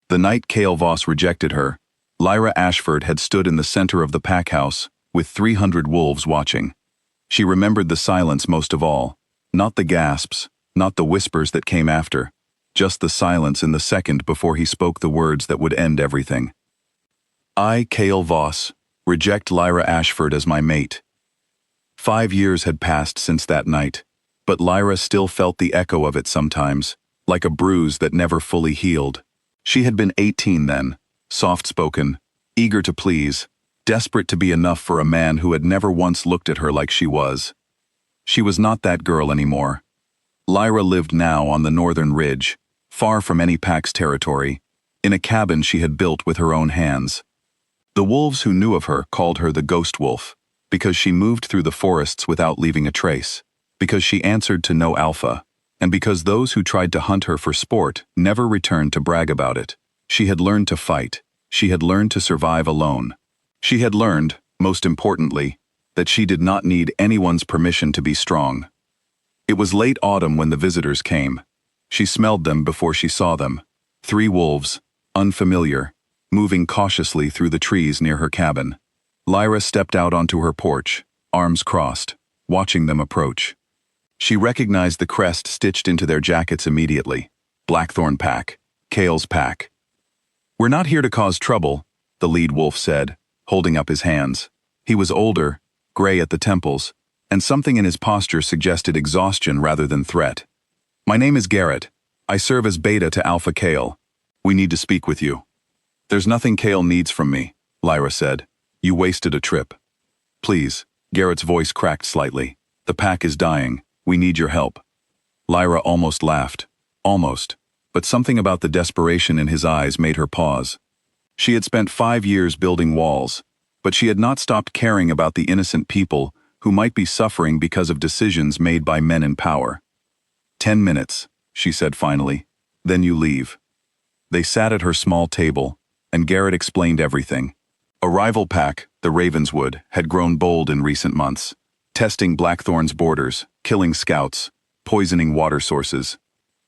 The night Cale Voss rejected her, Lyra Ashford had stood in the center of the pack house, with 300 wolves watching. She remembered the silence most of all, not the gasps, not the whispers that came after, just the silence in the second before he spoke the words that would end everything. I, Cale Voss, reject Lyra Ashford as my mate. 5 years had passed since that night, but Lyra still felt the echo of it sometimes, like a bruise that never fully healed. She had been 18 then, soft-spoken, eager to please, desperate to be enough for a man who had never once looked at her like she was. She was not that girl anymore. Lyra lived now on the northern ridge, far from any pack's territory, in a cabin she had built with her own hands. The wolves who knew of her called her the Ghost Wolf, because she moved through the forests without leaving a trace, because she answered to no alpha, and because those who tried to hunt her for sport never returned to brag about it. She had learned to fight. She had learned to survive alone. She had learned, most importantly, that she did not need anyone's permission to be strong. It was late autumn when the visitors came. She smelled them before she saw them. 3 wolves, unfamiliar, moving cautiously through the trees near her cabin. Lyra stepped out onto her porch, arms crossed, watching them approach. She recognized the crest stitched into their jackets immediately. Blackthorn Pack, Cale's pack. We're not here to cause trouble, the lead wolf said, holding up his hands. He was older, gray at the temples, and something in his posture suggested exhaustion rather than threat. My name is Garrett. I serve as beta to Alpha Cale. We need to speak with you. There's nothing Cale needs from me, Lyra said. You wasted a trip. Please, Garrett's voice cracked slightly. The pack is dying. We need your help. Lyra almost laughed. Almost. But something about the desperation in his eyes made her pause. She had spent 5 years building walls, but she had not stopped caring about the innocent people who might be suffering because of decisions made by men in power. 10 minutes, she said finally. Then you leave. They sat at her small table, and Garrett explained everything. A rival pack, the Ravenswood, had grown bold in recent months, testing Blackthorn's borders, killing scouts, poisoning water sources.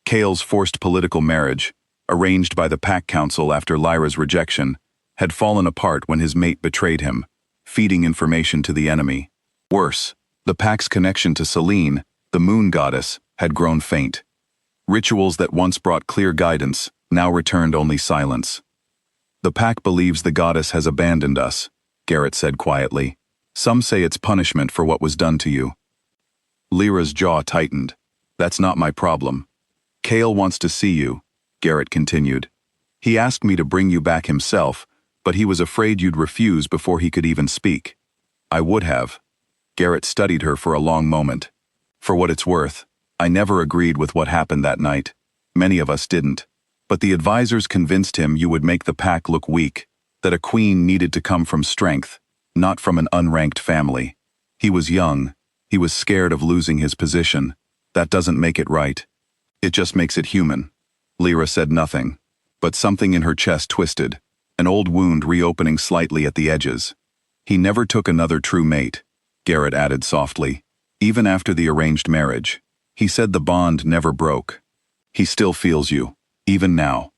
Cale's forced political marriage, arranged by the Pack Council after Lyra's rejection, had fallen apart when his mate betrayed him, feeding information to the enemy. Worse, the Pack's connection to Selene, the moon goddess, had grown faint. Rituals that once brought clear guidance now returned only silence. The Pack believes the goddess has abandoned us, Garrett said quietly. Some say it's punishment for what was done to you. Lyra's jaw tightened. That's not my problem. Cale wants to see you, Garrett continued. He asked me to bring you back himself, but he was afraid you'd refuse before he could even speak. I would have. Garrett studied her for a long moment. For what it's worth, I never agreed with what happened that night. Many of us didn't. But the advisors convinced him you would make the pack look weak, that a queen needed to come from strength, not from an unranked family. He was young. He was scared of losing his position. That doesn't make it right. It just makes it human. Lyra said nothing, but something in her chest twisted, an old wound reopening slightly at the edges. He never took another true mate, Garrett added softly, even after the arranged marriage. He said the bond never broke. He still feels you, even now.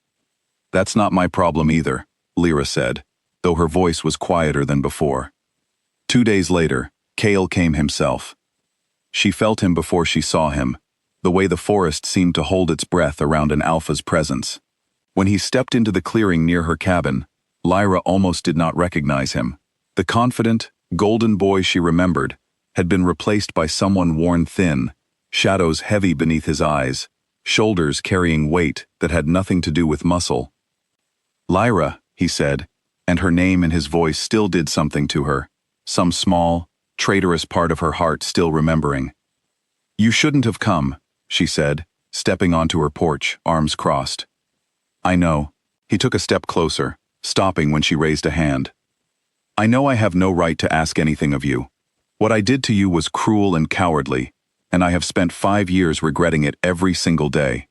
That's not my problem either, Lyra said, though her voice was quieter than before. 2 days later, Cale came himself. She felt him before she saw him, the way the forest seemed to hold its breath around an alpha's presence. When he stepped into the clearing near her cabin, Lyra almost did not recognize him. The confident, golden boy she remembered had been replaced by someone worn thin, shadows heavy beneath his eyes, shoulders carrying weight that had nothing to do with muscle. Lyra, he said, and her name and his voice still did something to her, some small, traitorous part of her heart still remembering. You shouldn't have come, she said, stepping onto her porch, arms crossed. I know. He took a step closer, stopping when she raised a hand. I know I have no right to ask anything of you. What I did to you was cruel and cowardly, and I have spent 5 years regretting it every single day.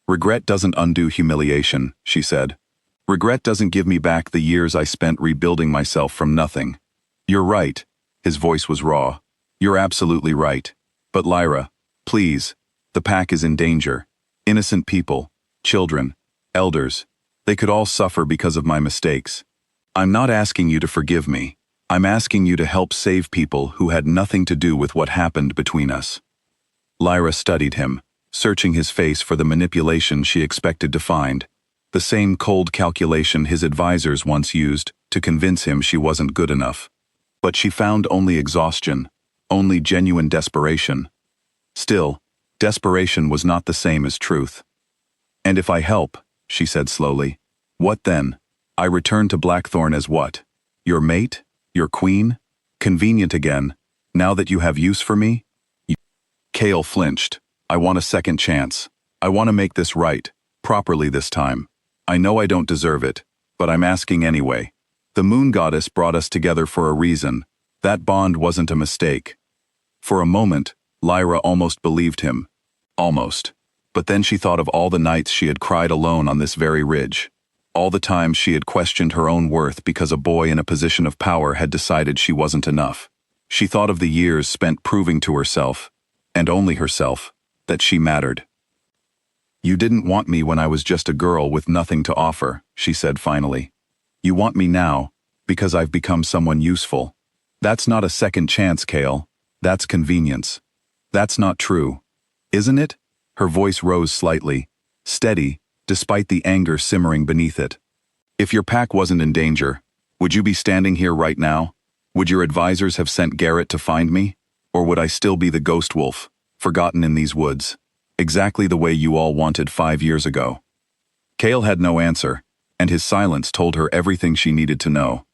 Regret doesn't undo humiliation, she said. Regret doesn't give me back the years I spent rebuilding myself from nothing. You're right. His voice was raw. You're absolutely right. But Lyra, please, the pack is in danger. Innocent people, children, elders, They could all suffer because of my mistakes. I'm not asking you to forgive me. I'm asking you to help save people who had nothing to do with what happened between us." Lyra studied him, searching his face for the manipulation she expected to find, the same cold calculation his advisors once used to convince him she wasn't good enough. But she found only exhaustion, only genuine desperation. Still, desperation was not the same as truth. "And if I help," she said slowly, "what then? I return to Blackthorn as what? Your mate? Your queen? Convenient again, now that you have use for me?" Cale flinched. "I want a second chance. I want to make this right, properly this time. I know I don't deserve it, but I'm asking anyway. The moon goddess brought us together for a reason. That bond wasn't a mistake." For a moment, Lyra almost believed him. Almost. But then she thought of all the nights she had cried alone on this very ridge. All the times she had questioned her own worth because a boy in a position of power had decided she wasn't enough. She thought of the years spent proving to herself, and only herself, that she mattered. "You didn't want me when I was just a girl with nothing to offer," she said finally. "You want me now, because I've become someone useful. That's not a second chance, Cale. That's convenience. That's not true. Isn't it?" Her voice rose slightly, steady, despite the anger simmering beneath it. "If your pack wasn't in danger, would you be standing here right now? Would your advisors have sent Garrett to find me? Or would I still be the ghost wolf, forgotten in these woods, exactly the way you all wanted 5 years ago?" Cale had no answer, and his silence told her everything she needed to know.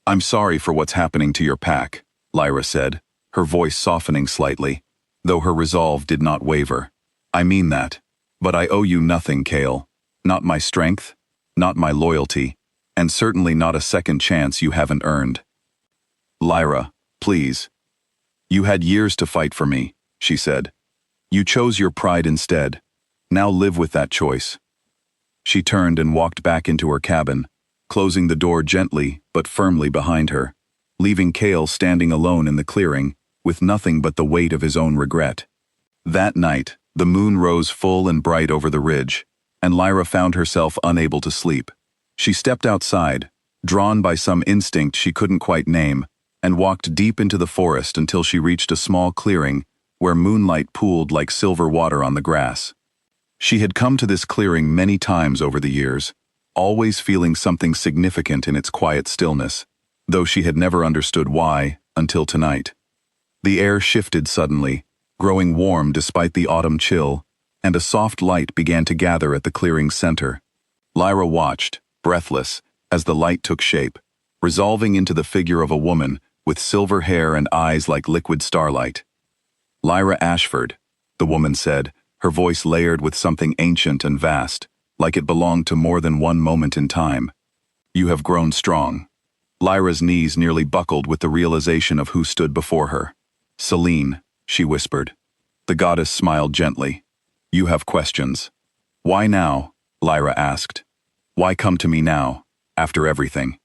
"I'm sorry for what's happening to your pack," Lyra said, her voice softening slightly, though her resolve did not waver. "I mean that. But I owe you nothing, Cale. Not my strength, not my loyalty, and certainly not a second chance you haven't earned." "Lyra, please. You had years to fight for me," she said. "You chose your pride instead. Now live with that choice." She turned and walked back into her cabin, closing the door gently but firmly behind her, leaving Cale standing alone in the clearing, with nothing but the weight of his own regret. That night, the moon rose full and bright over the ridge, and Lyra found herself unable to sleep. She stepped outside, drawn by some instinct she couldn't quite name, and walked deep into the forest until she reached a small clearing where moonlight pooled like silver water on the grass. She had come to this clearing many times over the years, always feeling something significant in its quiet stillness, though she had never understood why until tonight. The air shifted suddenly, growing warm despite the autumn chill, and a soft light began to gather at the clearing's center. Lyra watched, breathless, as the light took shape, resolving into the figure of a woman with silver hair and eyes like liquid starlight. "Lyra Ashford," the woman said, her voice layered with something ancient and vast, like it belonged to more than one moment in time. "You have grown strong." Lyra's knees nearly buckled with the realization of who stood before her. "Selene," she whispered. The goddess smiled gently. "You have questions." "Why now?" Lyra asked. "Why come to me now, after everything?"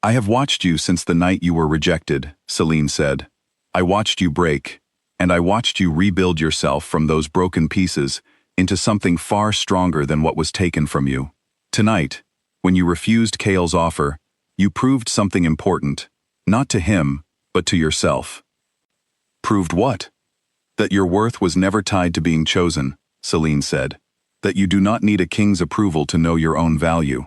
"I have watched you since the night you were rejected," Selene said. "I watched you break, and I watched you rebuild yourself from those broken pieces into something far stronger than what was taken from you. Tonight, when you refused Cale's offer, you proved something important, not to him, but to yourself." "Proved what?" "That your worth was never tied to being chosen," Selene said. "That you do not need a king's approval to know your own value."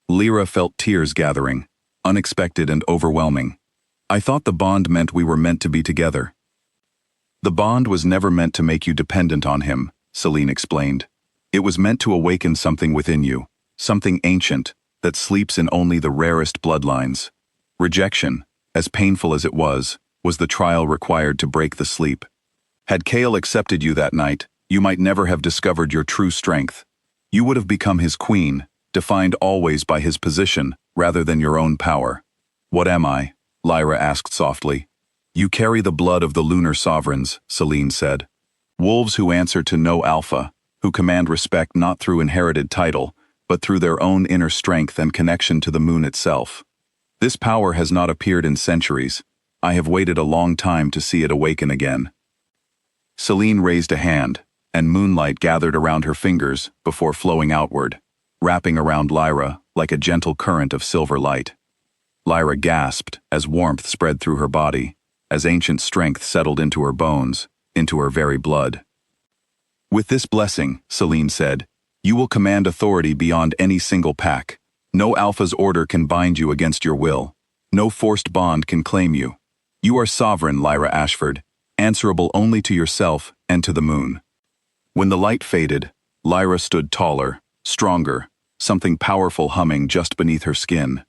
Lyra felt tears gathering, unexpected and overwhelming. "I thought the bond meant we were meant to be together." "The bond was never meant to make you dependent on him," Selene explained. "It was meant to awaken something within you, something ancient, that sleeps in only the rarest bloodlines. Rejection, as painful as it was the trial required to break the sleep. Had Cale accepted you that night, you might never have discovered your true strength. You would have become his queen, defined always by his position rather than your own power." "What am I?" Lyra asked softly. "You carry the blood of the lunar sovereigns," Selene said. "Wolves who answer to no alpha, who command respect not through inherited title, but through their own inner strength and connection to the moon itself. This power has not appeared in centuries. I have waited a long time to see it awaken again." Selene raised a hand, and moonlight gathered around her fingers before flowing outward. wrapping around Lyra like a gentle current of silver light. Lyra gasped as warmth spread through her body, as ancient strength settled into her bones, into her very blood. "With this blessing," Selene said, "you will command authority beyond any single pack. No Alpha's order can bind you against your will. No forced bond can claim you. You are sovereign, Lyra Ashford, answerable only to yourself and to the moon." When the light faded, Lyra stood taller, stronger, something powerful humming just beneath her skin.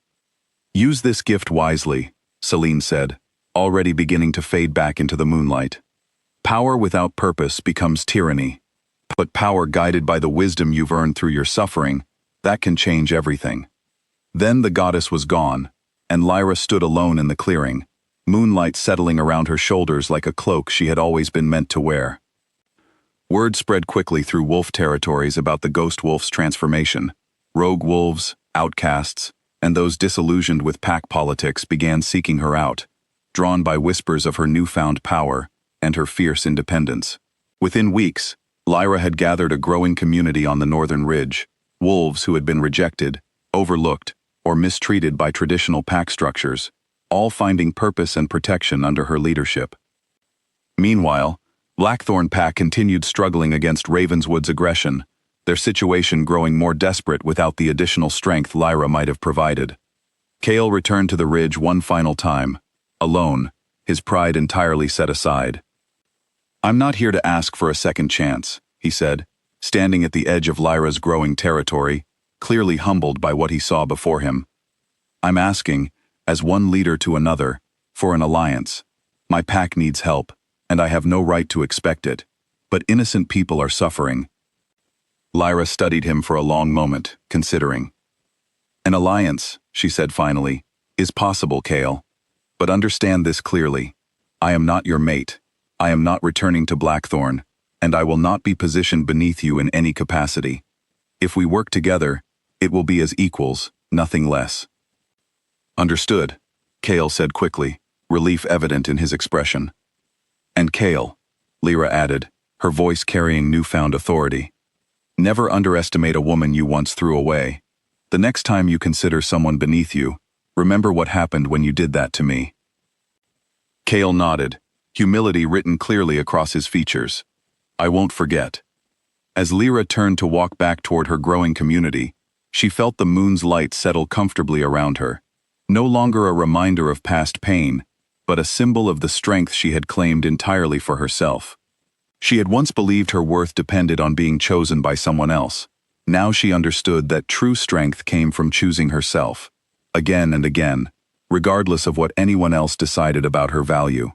"Use this gift wisely," Selene said, already beginning to fade back into the moonlight. "Power without purpose becomes tyranny. But power guided by the wisdom you've earned through your suffering, that can change everything." Then the goddess was gone, and Lyra stood alone in the clearing, moonlight settling around her shoulders like a cloak she had always been meant to wear. Word spread quickly through wolf territories about the ghost wolf's transformation. Rogue wolves, outcasts, and those disillusioned with pack politics began seeking her out, drawn by whispers of her newfound power and her fierce independence. Within weeks, Lyra had gathered a growing community on the northern ridge, wolves who had been rejected, overlooked, or mistreated by traditional pack structures, all finding purpose and protection under her leadership. Meanwhile, Blackthorn Pack continued struggling against Ravenswood's aggression, their situation growing more desperate without the additional strength Lyra might have provided. Kale returned to the ridge one final time, alone, his pride entirely set aside. "I'm not here to ask for a second chance," he said, standing at the edge of Lyra's growing territory, clearly humbled by what he saw before him. "I'm asking, as one leader to another, for an alliance. My pack needs help, and I have no right to expect it, but innocent people are suffering." Lyra studied him for a long moment, considering. "An alliance," she said finally, "is possible, Kale. But understand this clearly. I am not your mate. I am not returning to Blackthorn, and I will not be positioned beneath you in any capacity. If we work together, it will be as equals, nothing less." "Understood," Kale said quickly, relief evident in his expression. "And Kale," Lyra added, her voice carrying newfound authority, "never underestimate a woman you once threw away. The next time you consider someone beneath you, remember what happened when you did that to me." Kale nodded, humility written clearly across his features. "I won't forget." As Lyra turned to walk back toward her growing community, she felt the moon's light settle comfortably around her, no longer a reminder of past pain, but a symbol of the strength she had claimed entirely for herself. She had once believed her worth depended on being chosen by someone else. Now she understood that true strength came from choosing herself, again and again, regardless of what anyone else decided about her value.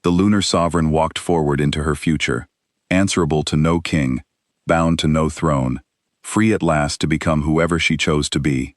The lunar sovereign walked forward into her future, answerable to no king, bound to no throne, free at last to become whoever she chose to be.